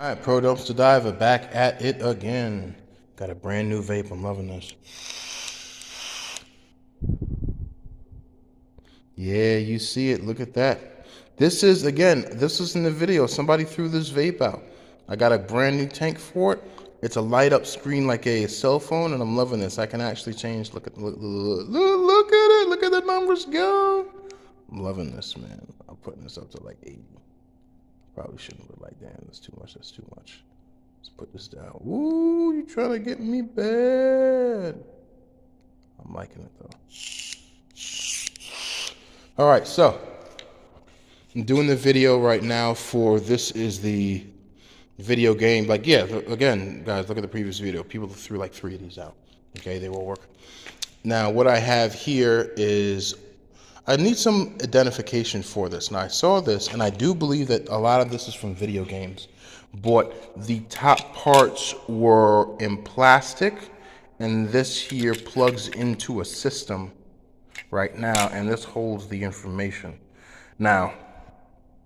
All right, Pro Dumpster Diver back at it again. Got a brand new vape. I'm loving this. Yeah, you see it. Look at that. This is, again, this is in the video. Somebody threw this vape out. I got a brand new tank for it. It's a light up screen like a cell phone, and I'm loving this. I can actually change. Look at at it. Look at the numbers go. I'm loving this, man. I'm putting this up to like 80. Probably shouldn't put like, damn, that's too much. That's too much. Let's put this down. Ooh, you trying to get me bad. I'm liking it though. All right, so I'm doing the video right now for this is the video game. Like, yeah, again, guys, look at the previous video. People threw like 3 of these out. Okay, they will work. Now, what I have here is I need some identification for this. Now, I saw this, and I do believe that a lot of this is from video games, but the top parts were in plastic, and this here plugs into a system right now, and this holds the information. Now,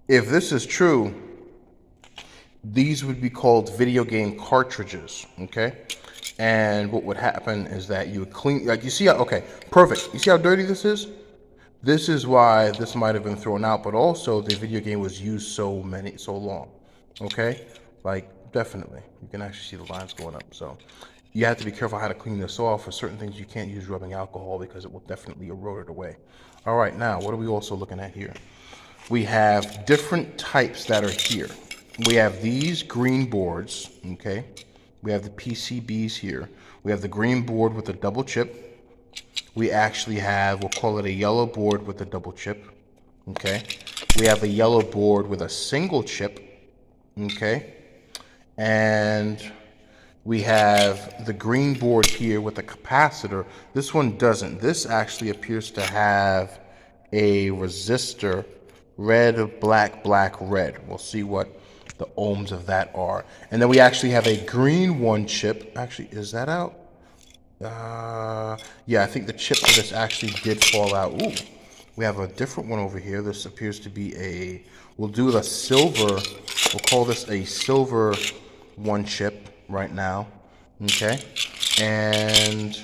if this is true, these would be called video game cartridges, okay? And what would happen is that you would clean, like you see how, okay, perfect. You see how dirty this is? This is why this might have been thrown out, but also the video game was used so long, okay? Like, definitely. You can actually see the lines going up, so you have to be careful how to clean this off. For certain things, you can't use rubbing alcohol because it will definitely erode it away. All right, now, what are we also looking at here? We have different types that are here. We have these green boards, okay? We have the PCBs here. We have the green board with a double chip. We actually have, we'll call it a yellow board with a double chip, okay? We have a yellow board with a single chip, okay? And we have the green board here with a capacitor. This one doesn't. This actually appears to have a resistor, red, black, black, red. We'll see what the ohms of that are. And then we actually have a green one chip. Actually, is that out? Yeah, I think the chip for this actually did fall out. Ooh, we have a different one over here. This appears to be a, we'll do the silver, we'll call this a silver one chip right now, okay? And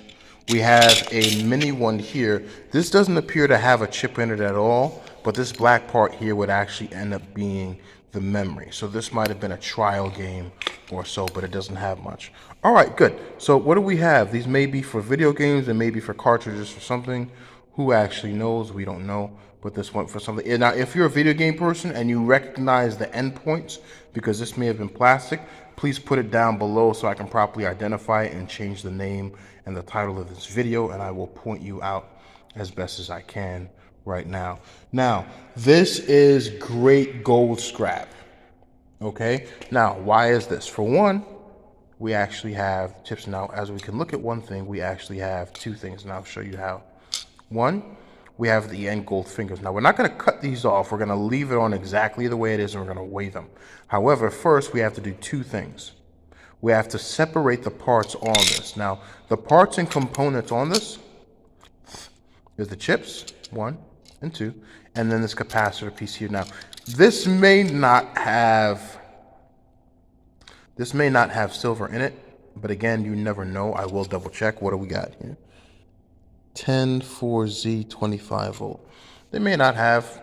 we have a mini one here. This doesn't appear to have a chip in it at all, but this black part here would actually end up being the memory. So this might have been a trial game or so, but it doesn't have much. All right, good. So what do we have? These may be for video games and maybe for cartridges or something. Who actually knows? We don't know, but this went for something. And now, if you're a video game person and you recognize the endpoints, because this may have been plastic, please put it down below so I can properly identify it and change the name and the title of this video, and I will point you out as best as I can right now. Now, this is great gold scrap. Okay, now why is this? For one, we actually have chips. Now, as we can look at one thing, we actually have 2 things, and I'll show you how. One, we have the end gold fingers. Now, we're not going to cut these off. We're going to leave it on exactly the way it is, and we're going to weigh them. However, first, we have to do 2 things. We have to separate the parts on this. Now, the parts and components on this is the chips, 1 and 2, and then this capacitor piece here. Now, this may not have silver in it, but again, you never know. I will double check. What do we got here? 10-4Z 25 volt. They may not have,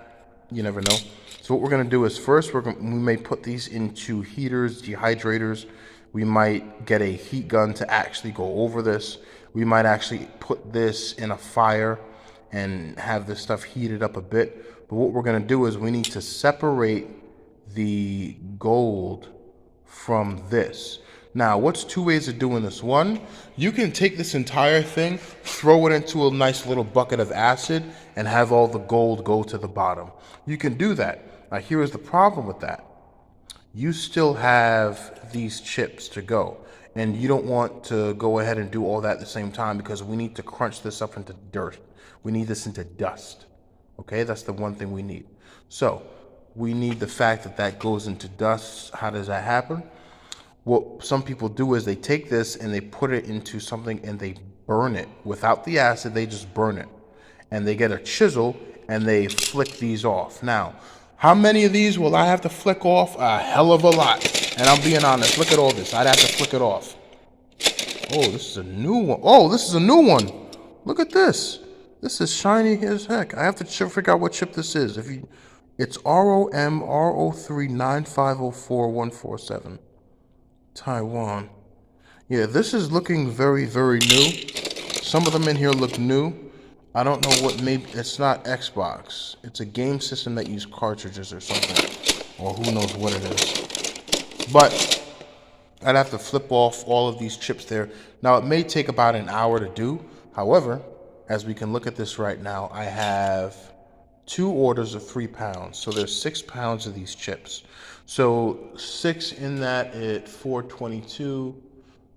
you never know. So what we're going to do is first we may put these into heaters, dehydrators. We might get a heat gun to actually go over this. We might actually put this in a fire and have this stuff heated up a bit. But what we're going to do is we need to separate the gold from this. Now, what's 2 ways of doing this? One, you can take this entire thing, throw it into a nice little bucket of acid, and have all the gold go to the bottom. You can do that. Now, here is the problem with that. You still have these chips to go, and you don't want to go ahead and do all that at the same time because we need to crunch this up into dirt. We need this into dust. Okay, that's the one thing we need. So we need the fact that that goes into dust. How does that happen? What some people do is they take this and they put it into something and they burn it. Without the acid, they just burn it. And they get a chisel and they flick these off. Now, how many of these will I have to flick off? A hell of a lot. And I'm being honest. Look at all this. I'd have to flick it off. Oh, this is a new one. Oh, this is a new one. Look at this. This is shiny as heck. I have to figure out what chip this is. It's ROM R03 9504147. Taiwan. Yeah, this is looking very, very new. Some of them in here look new. I don't know what, maybe it's not Xbox. It's a game system that uses cartridges or something. Or who knows what it is. But I'd have to flip off all of these chips there. Now, it may take about an hour to do. However, as we can look at this right now, I have 2 orders of 3 pounds. So there's 6 pounds of these chips. So 6 in that at 422,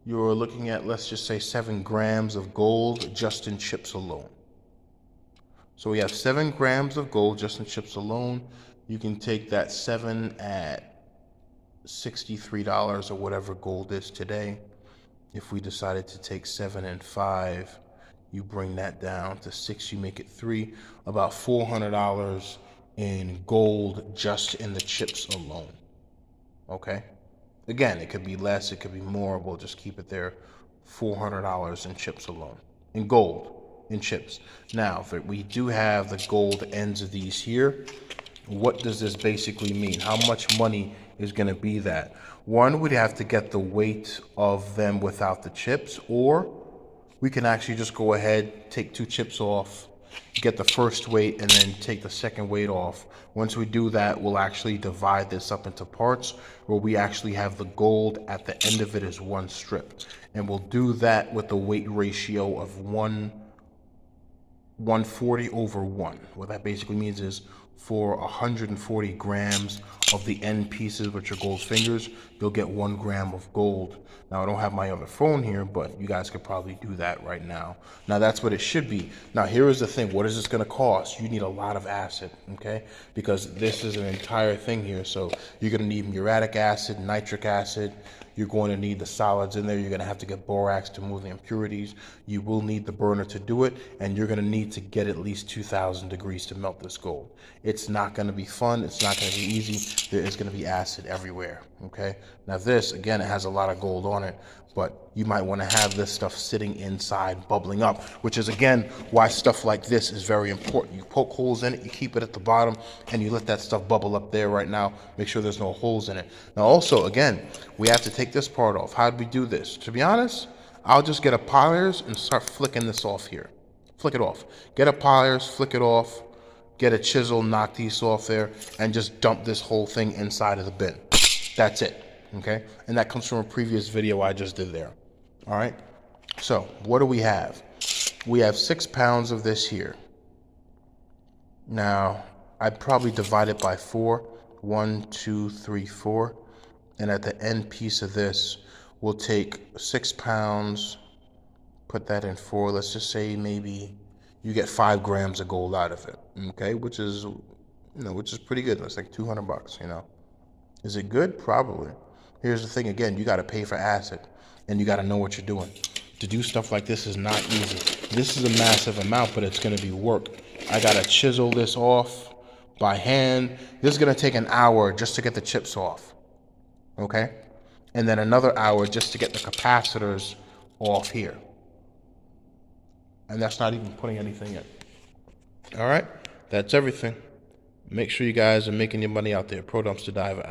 you're looking at, let's just say 7 grams of gold just in chips alone. So we have 7 grams of gold just in chips alone. You can take that 7 at $63 or whatever gold is today. If we decided to take 7 and 5, you bring that down to 6, you make it 3, about $400 in gold just in the chips alone. Okay? Again, it could be less, it could be more. We'll just keep it there. $400 in chips alone. In gold, in chips. Now, we do have the gold ends of these here. What does this basically mean? How much money is going to be that? One, we'd have to get the weight of them without the chips, or we can actually just go ahead, take 2 chips off, get the first weight, and then take the second weight off. Once we do that, we'll actually divide this up into parts where we actually have the gold at the end of it as 1 strip. And we'll do that with the weight ratio of 140 over 1. What that basically means is for 140 grams of the end pieces, which are gold fingers, you'll get 1 gram of gold. Now, I don't have my other phone here, but you guys could probably do that right now. Now, that's what it should be. Now, here is the thing. What is this going to cost? You need a lot of acid, okay? Because this is an entire thing here. So you're going to need muriatic acid, nitric acid. You're going to need the solids in there. You're going to have to get borax to move the impurities. You will need the burner to do it, and you're going to need to get at least 2,000 degrees to melt this gold. It's not going to be fun. It's not going to be easy. There is going to be acid everywhere, okay? Now this, again, it has a lot of gold on it, but you might want to have this stuff sitting inside, bubbling up, which is, again, why stuff like this is very important. You poke holes in it, you keep it at the bottom, and you let that stuff bubble up there right now. Make sure there's no holes in it. Now, also, again, we have to take this part off. How do we do this? To be honest, I'll just get a pliers and start flicking this off here. Flick it off. Get a pliers, flick it off, get a chisel, knock these off there, and just dump this whole thing inside of the bin. That's it. Okay, and that comes from a previous video I just did there. All right, so what do we have? We have 6 pounds of this here. Now, I'd probably divide it by 4. 1, 2, 3, 4. And at the end piece of this, we'll take 6 pounds, put that in 4. Let's just say maybe you get 5 grams of gold out of it. Okay, which is, which is pretty good. That's like $200, Is it good? Probably. Here's the thing, again, you got to pay for acid, and you got to know what you're doing. To do stuff like this is not easy. This is a massive amount, but it's going to be work. I got to chisel this off by hand. This is going to take an hour just to get the chips off, okay? And then another hour just to get the capacitors off here. And that's not even putting anything in. All right, that's everything. Make sure you guys are making your money out there. Pro Dumpster Diver out.